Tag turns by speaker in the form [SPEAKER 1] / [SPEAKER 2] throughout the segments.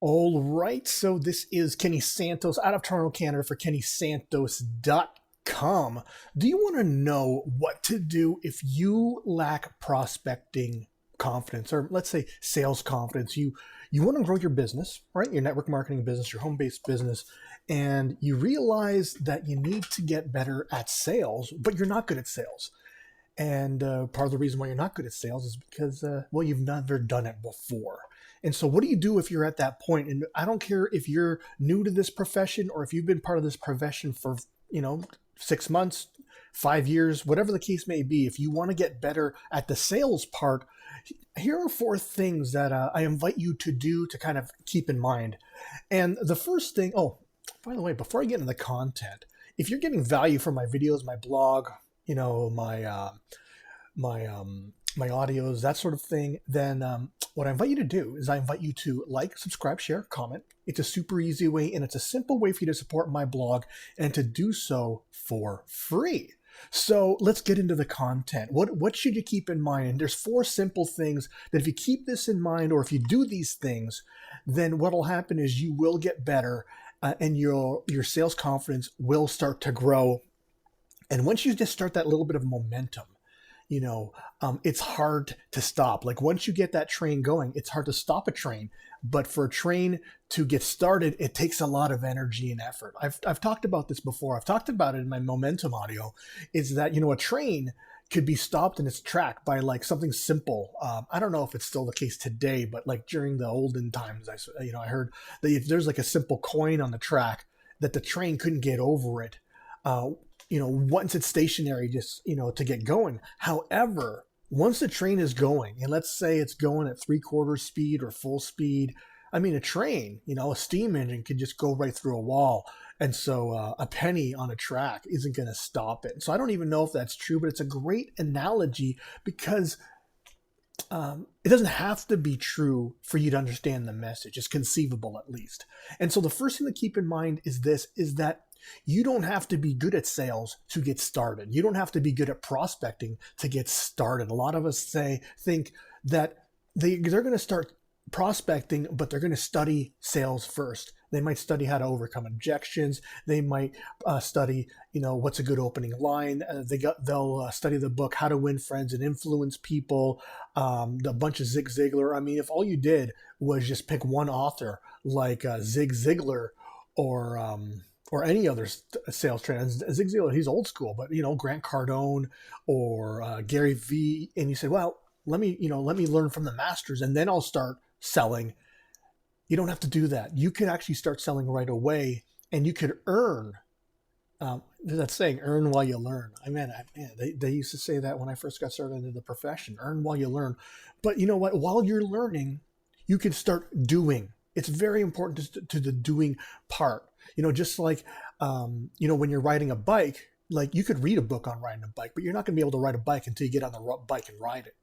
[SPEAKER 1] All right, so this is Kenny Santos out of Toronto, Canada for KennySantos.com. Do you want to know what to do if you lack prospecting confidence, or let's say sales confidence? You want to grow your business, right? Your network marketing business, your home-based business, and you realize that you need to get better at sales, but you're not good at sales. And part of the reason why you're not good at sales is because, well, you've never done it before. And so, what do you do if you're at that point? And I don't care if you're new to this profession or if you've been part of this profession for, you know, 6 months, 5 years, whatever the case may be. If you want to get better at the sales part, here are four things that I invite you to do to kind of keep in mind. And the first thing, oh, by the way, before I get into the content, if you're getting value from my videos, my blog, you know, my audios, that sort of thing, then what I invite you to do is I invite you to like, subscribe, share, comment. It's a super easy way, and it's a simple way for you to support my blog and to do so for free. So let's get into the content. What should you keep in mind? And there's four simple things that if you keep this in mind, or if you do these things, then what will happen is you will get better, and your sales confidence will start to grow. And once you just start that little bit of momentum, it's hard to stop. Like once you get that train going, it's hard to stop a train. But for a train to get started, it takes a lot of energy and effort. I've talked about this before. I've talked about it in my momentum audio. Is that a train could be stopped in its track by like something simple. I don't know if it's still the case today, but like during the olden times, I heard that if there's like a simple coin on the track, that the train couldn't get over it. Uh, once it's stationary, just, to get going. However, once the train is going, and let's say it's going at 3/4 speed or full speed, I mean, a train, a steam engine could just go right through a wall. And so a penny on a track isn't going to stop it. So I don't even know if that's true, but it's a great analogy because it doesn't have to be true for you to understand the message. It's conceivable at least. And so the first thing to keep in mind is this, is that you don't have to be good at sales to get started. You don't have to be good at prospecting to get started. A lot of us think that they're going to start prospecting, but they're going to study sales first. They might study how to overcome objections. They might study, what's a good opening line. They'll study the book How to Win Friends and Influence People, a bunch of Zig Ziglar. I mean, if all you did was just pick one author like Zig Ziglar or any other sales trainer. Zig Ziglar, he's old school, but Grant Cardone or Gary V, and you say, well, let me learn from the masters, and then I'll start selling. You don't have to do that. You could actually start selling right away, and you could earn. There's that saying, earn while you learn. They used to say that when I first got started into the profession, earn while you learn. But you know what? While you're learning, you can start doing. It's very important to the doing part. Just like, when you're riding a bike, like you could read a book on riding a bike, but you're not going to be able to ride a bike until you get on the bike and ride it,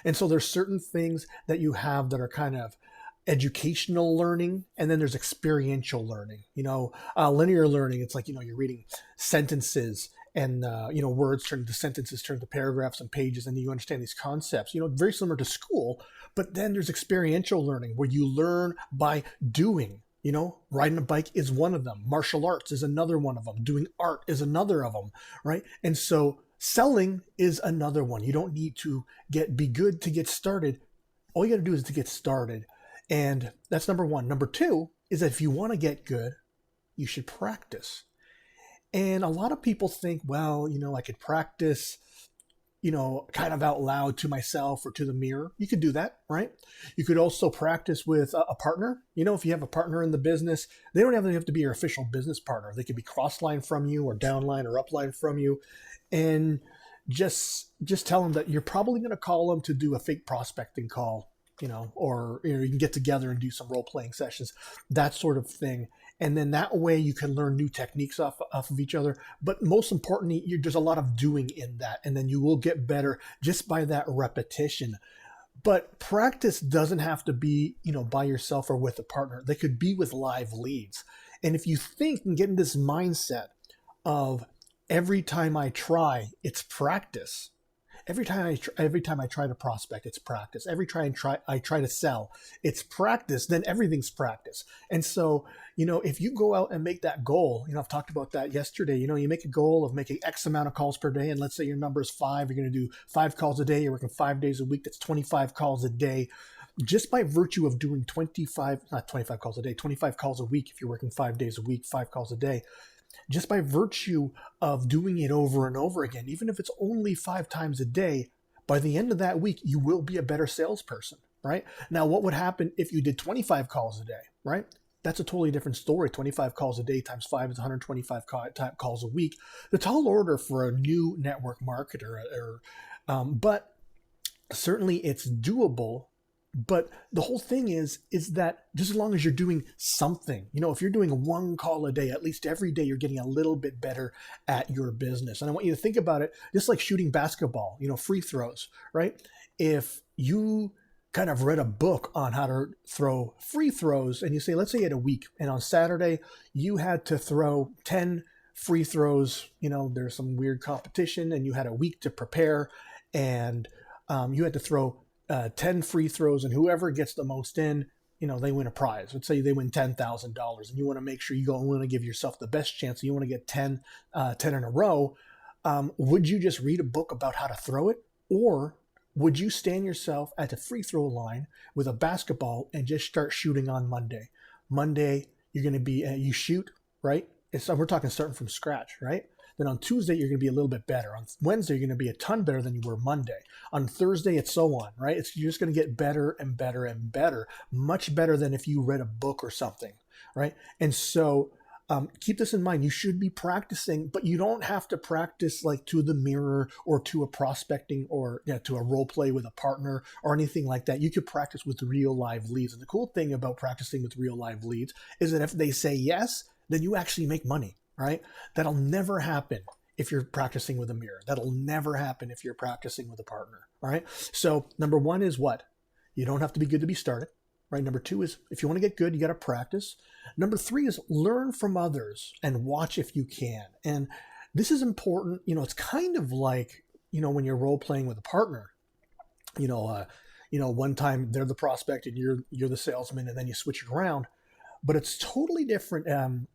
[SPEAKER 1] And so there's certain things that you have that are kind of educational learning, and then there's experiential learning. Linear learning, it's like, you're reading sentences and, words turn into sentences, turn into paragraphs and pages, and you understand these concepts, very similar to school. But then there's experiential learning where you learn by doing. Riding a bike is one of them. Martial arts is another one of them. Doing art is another of them, right? And so selling is another one. You don't need to be good to get started. All you got to do is to get started. And that's number one. Number two is that if you want to get good, you should practice. And a lot of people think, well, I could practice, kind of out loud to myself or to the mirror. You could do that, right? You could also practice with a partner. If you have a partner in the business, they don't have to be your official business partner. They could be cross-line from you or downline or upline from you. And just tell them that you're probably going to call them to do a fake prospecting call, or you can get together and do some role-playing sessions, that sort of thing. And then that way you can learn new techniques off of each other. But most importantly, there's a lot of doing in that. And then you will get better just by that repetition. But practice doesn't have to be, by yourself or with a partner. They could be with live leads. And if you think and get in this mindset of every time I try, it's practice. every time I try to prospect, it's practice. I try to sell, it's practice. Then everything's practice. And so, if you go out and make that goal, I've talked about that yesterday. You make a goal of making X amount of calls per day, and let's say your number is 5. You're going to do 5 calls a day. You're working 5 days a week. That's 25 calls a day. Just by virtue of doing not 25 calls a day, 25 calls a week. If you're working 5 days a week, 5 calls a day, just by virtue of doing it over and over again, even if it's only 5 times a day, by the end of that week, you will be a better salesperson, right? Now, what would happen if you did 25 calls a day, right? That's a totally different story. 25 calls a day times 5 is 125 calls a week. The tall order for a new network marketer, but certainly it's doable. But the whole thing is that just as long as you're doing something, if you're doing 1 call a day, at least every day, you're getting a little bit better at your business. And I want you to think about it just like shooting basketball, free throws, right? If you kind of read a book on how to throw free throws and you say, let's say you had a week and on Saturday you had to throw 10 free throws, there's some weird competition and you had a week to prepare and you had to throw 10 free throws, and whoever gets the most in, they win a prize. Let's say they win $10,000, and you want to make sure you want to give yourself the best chance. So you want to get 10 in a row. Would you just read a book about how to throw it, or would you stand yourself at the free throw line with a basketball and just start shooting on Monday? Monday, you're going to be you shoot, right? We're talking starting from scratch, right? Then on Tuesday, you're going to be a little bit better. On Wednesday, you're going to be a ton better than you were Monday. On Thursday, it's so on, right? You're just going to get better and better and better, much better than if you read a book or something, right? And so keep this in mind. You should be practicing, but you don't have to practice like to the mirror or to a prospecting or to a role play with a partner or anything like that. You could practice with real live leads. And the cool thing about practicing with real live leads is that if they say yes, then you actually make money. Right? That'll never happen if you're practicing with a mirror. That'll never happen if you're practicing with a partner. All right. So number 1 is what? You don't have to be good to be started. Right. Number 2 is if you want to get good, you got to practice. Number 3 is learn from others and watch if you can. And this is important. It's kind of like, when you're role playing with a partner, one time they're the prospect and you're the salesman, and then you switch it around, but it's totally different. And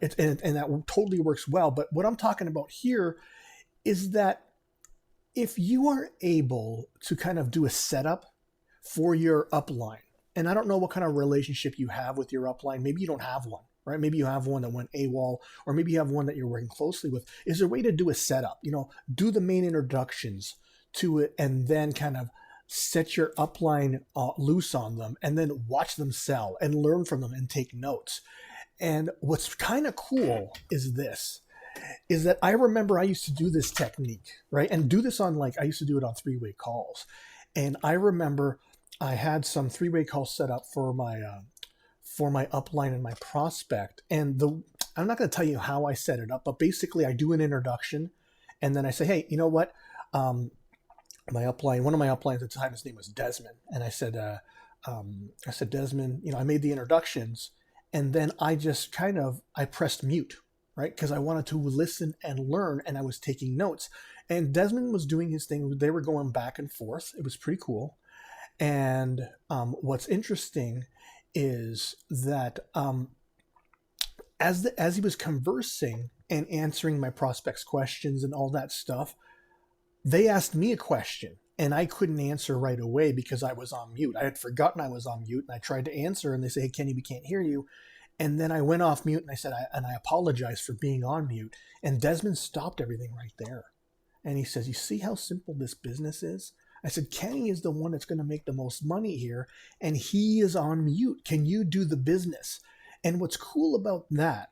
[SPEAKER 1] that totally works well. But what I'm talking about here is that if you are able to kind of do a setup for your upline, and I don't know what kind of relationship you have with your upline, maybe you don't have one, right? Maybe you have one that went AWOL, or maybe you have one that you're working closely with. Is there a way to do a setup? Do the main introductions to it, and then kind of set your upline loose on them, and then watch them sell and learn from them and take notes. And what's kind of cool is that I remember I used to do this technique, right? And do this on I used to do it on 3-way calls. And I remember I had some 3-way calls set up for my upline and my prospect. And I'm not going to tell you how I set it up, but basically I do an introduction and then I say, hey, you know what? One of my uplines at the time, his name was Desmond. And I said, Desmond, I made the introductions. And then I just I pressed mute, right? Because I wanted to listen and learn, and I was taking notes. And Desmond was doing his thing. They were going back and forth. It was pretty cool. And what's interesting is that as he was conversing and answering my prospects' questions and all that stuff, they asked me a question. And I couldn't answer right away because I was on mute. I had forgotten I was on mute, and I tried to answer, and they say, hey, Kenny, we can't hear you. And then I went off mute, and I said, I apologize for being on mute. And Desmond stopped everything right there. And he says, you see how simple this business is? I said, Kenny is the one that's going to make the most money here, and he is on mute. Can you do the business? And what's cool about that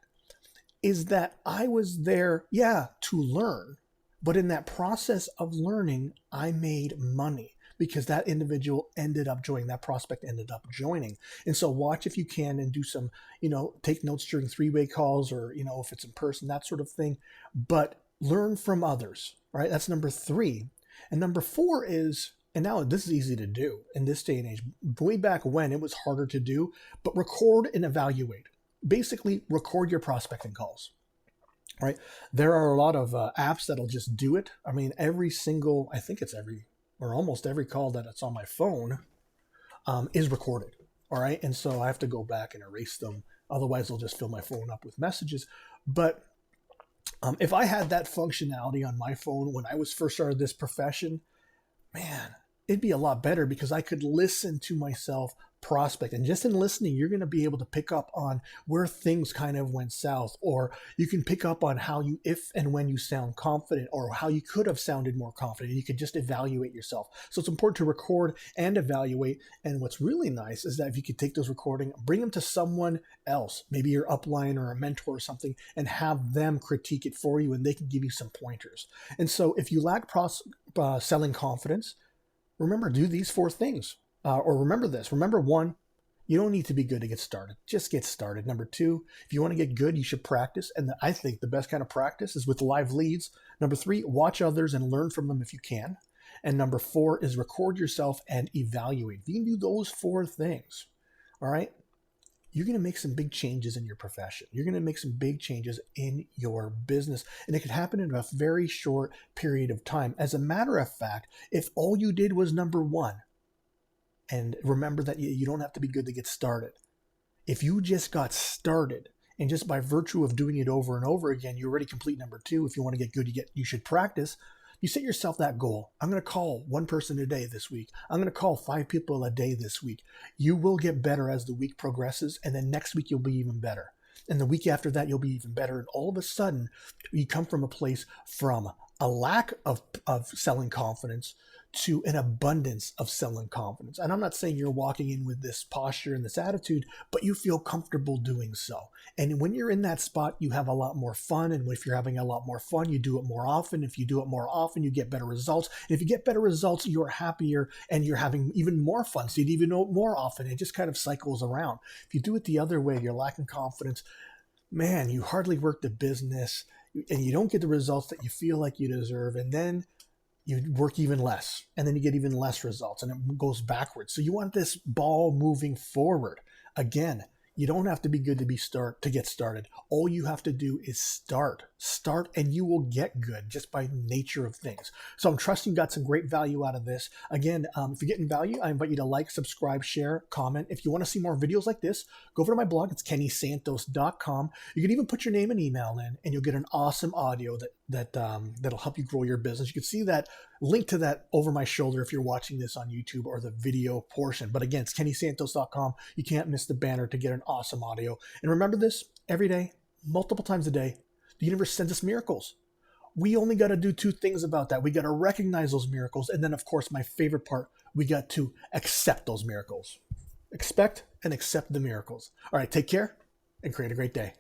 [SPEAKER 1] is that I was there, to learn. But in that process of learning, I made money because that individual ended up joining, that prospect ended up joining. And so watch if you can and do some, take notes during 3-way calls or, if it's in person, that sort of thing. But learn from others, right? That's number 3. And number 4 is, and now this is easy to do in this day and age. Way back when it was harder to do, but record and evaluate. Basically, record your prospecting calls. right? There are a lot of apps that'll just do it. I mean, I think it's every or almost every call that it's on my phone is recorded. All right. And so I have to go back and erase them. Otherwise, I'll just fill my phone up with messages. But if I had that functionality on my phone when I was first started this profession, man, it'd be a lot better because I could listen to myself prospect. And just in listening, you're going to be able to pick up on where things kind of went south, or you can pick up on how you, if and when you sound confident, or how you could have sounded more confident. You could just evaluate yourself. So it's important to record and evaluate. And what's really nice is that if you could take those recordings, bring them to someone else, maybe your upline or a mentor or something, and have them critique it for you, and they can give you some pointers. And so if you lack selling confidence, remember, do these 4 things. Or remember this. Remember, 1, you don't need to be good to get started. Just get started. Number 2, if you want to get good, you should practice. And I think the best kind of practice is with live leads. Number 3, watch others and learn from them if you can. And number 4 is record yourself and evaluate. If you can do those 4 things, all right, you're going to make some big changes in your profession. You're going to make some big changes in your business. And it could happen in a very short period of time. As a matter of fact, if all you did was number 1, and remember that you don't have to be good to get started. If you just got started, and just by virtue of doing it over and over again, you already complete number 2. If you want to get good, you should practice. You set yourself that goal. I'm going to call 1 person a day this week. I'm going to call 5 people a day this week. You will get better as the week progresses, and then next week you'll be even better. And the week after that, you'll be even better. And all of a sudden, you come from a place from a lack of selling confidence to an abundance of selling confidence. And I'm not saying you're walking in with this posture and this attitude, but you feel comfortable doing so. And when you're in that spot, you have a lot more fun. And if you're having a lot more fun, you do it more often. If you do it more often, you get better results. And if you get better results, you're happier and you're having even more fun. So you'd even know it more often. It just kind of cycles around. If you do it the other way, you're lacking confidence, man, you hardly work the business and you don't get the results that you feel like you deserve. And then you work even less, and then you get even less results, and it goes backwards. So you want this ball moving forward. Again, you don't have to be good to get started. All you have to do is start, and you will get good just by nature of things. So I'm trusting you got some great value out of this. Again, if you're getting value, I invite you to like, subscribe, share, comment. If you want to see more videos like this, go over to my blog. It's kennysantos.com. You can even put your name and email in, and you'll get an awesome audio that'll help you grow your business. You can see that link to that over my shoulder if you're watching this on YouTube, or the video portion. But again, it's kennysantos.com. You can't miss the banner to get an awesome audio. And remember this, every day, multiple times a day, the universe sends us miracles. We only got to do 2 things about that. We got to recognize those miracles. And then, of course, my favorite part, we got to accept those miracles. Expect and accept the miracles. All right, take care and create a great day.